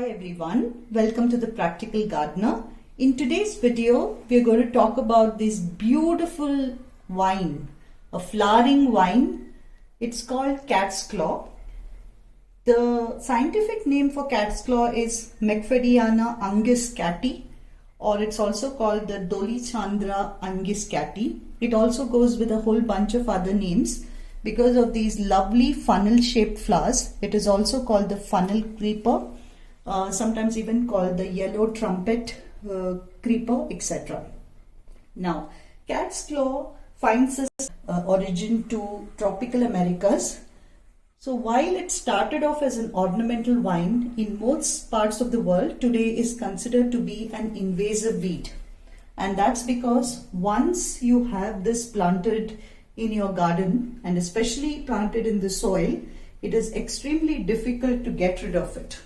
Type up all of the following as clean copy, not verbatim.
Hi everyone, welcome to the Practical Gardener. In today's video, we are going to talk about this beautiful vine, a flowering vine. It's called cat's claw. The scientific name for cat's claw is Macfaddiana unguis-cati, or it's also called the Dolichandra unguis-cati. It also goes with a whole bunch of other names because of these lovely funnel-shaped flowers. It is also called the funnel creeper. Sometimes even called the yellow trumpet creeper, etc. Now, cat's claw finds its origin to tropical Americas. So while it started off as an ornamental vine, in most parts of the world today is considered to be an invasive weed. And that's because once you have this planted in your garden, and especially planted in the soil, it is extremely difficult to get rid of it.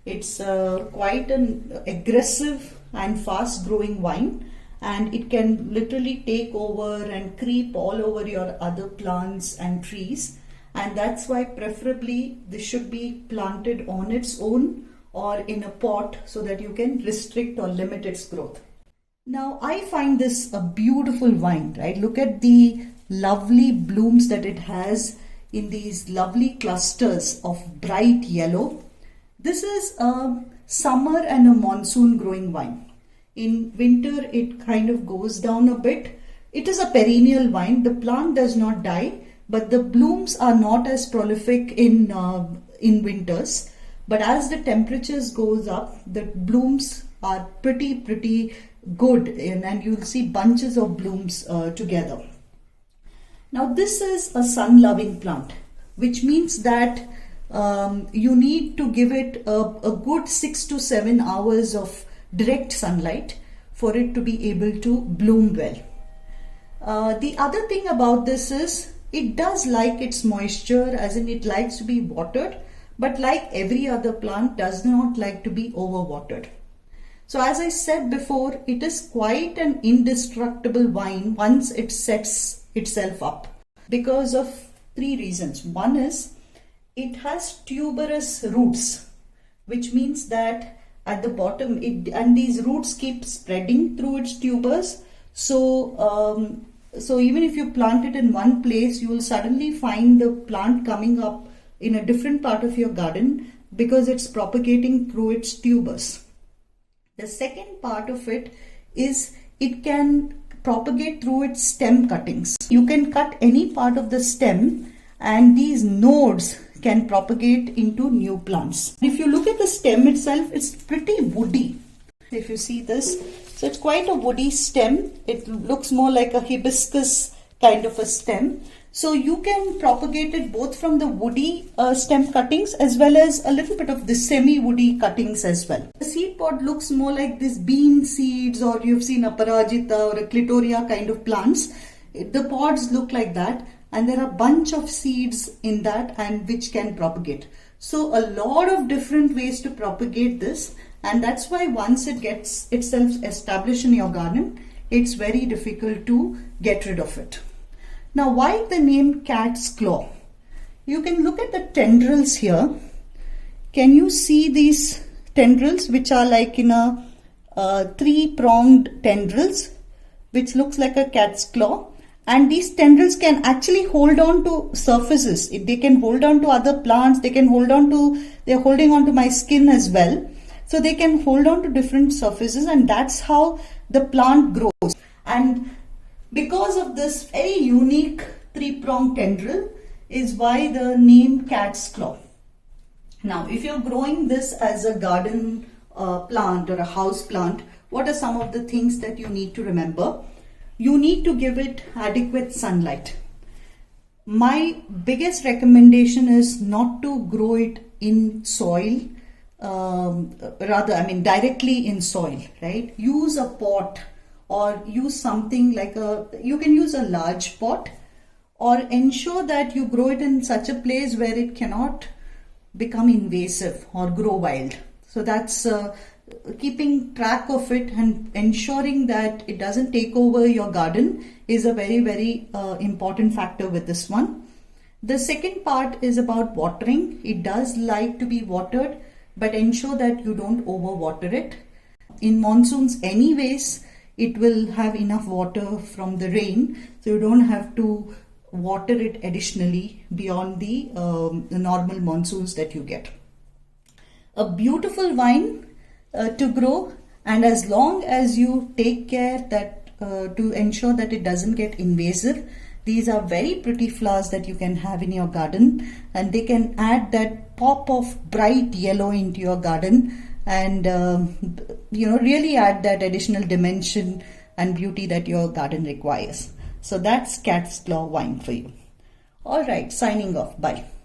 It's quite an aggressive and fast growing vine, and it can literally take over and creep all over your other plants and trees, and that's why preferably this should be planted on its own or in a pot so that you can restrict or limit its growth. Now I find this a beautiful vine, right? Look at the lovely blooms that it has in these lovely clusters of bright yellow. This is a summer and a monsoon growing vine. In winter, it kind of goes down a bit. It is a perennial vine. The plant does not die, but the blooms are not as prolific in winters. But as the temperatures goes up, the blooms are pretty good, and you'll see bunches of blooms together. Now, this is a sun-loving plant, which means that you need to give it a good 6 to 7 hours of direct sunlight for it to be able to bloom well. The other thing about this is it does like its moisture, as in it likes to be watered, but like every other plant does not like to be overwatered. So as I said before, it is quite an indestructible vine once it sets itself up because of 3 reasons. One is it has tuberous roots, which means that at the bottom, and these roots keep spreading through its tubers. So even if you plant it in one place, you will suddenly find the plant coming up in a different part of your garden because it's propagating through its tubers. The second part of it is it can propagate through its stem cuttings. You can cut any part of the stem and these nodes can propagate into new plants. If you look at the stem itself, it's pretty woody. If you see this, so it's quite a woody stem. It looks more like a hibiscus kind of a stem. So you can propagate it both from the woody stem cuttings as well as a little bit of the semi-woody cuttings as well. The seed pod looks more like this bean seeds, or you've seen a parajita or a clitoria kind of plants. The pods look like that, and there are a bunch of seeds in that and which can propagate. So a lot of different ways to propagate this, and that's why once it gets itself established in your garden, it's very difficult to get rid of it. Now, why the name cat's claw? You can look at the tendrils here. Can you see these tendrils, which are like in a 3-pronged tendrils, which looks like a cat's claw? And these tendrils can actually hold on to surfaces. They can hold on to other plants. They're holding on to my skin as well. So they can hold on to different surfaces, and that's how the plant grows. And because of this very unique 3-pronged tendril is why the name cat's claw. Now, if you're growing this as a garden plant or a house plant, what are some of the things that you need to remember? You need to give it adequate sunlight. My biggest recommendation is not to grow it in soil, directly in soil, right? Use a pot or use something like you can use a large pot, or ensure that you grow it in such a place where it cannot become invasive or grow wild. So that's keeping track of it and ensuring that it doesn't take over your garden is a very important factor with this one. The second part is about watering. It does like to be watered but ensure that you don't overwater it. In monsoons anyways, it will have enough water from the rain, so you don't have to water it additionally beyond the normal monsoons that you get. A beautiful vine to grow, and as long as you take care that to ensure that it doesn't get invasive. These are very pretty flowers that you can have in your garden, and they can add that pop of bright yellow into your garden, and really add that additional dimension and beauty that your garden requires. So that's cat's claw wine for you. All right, signing off. Bye.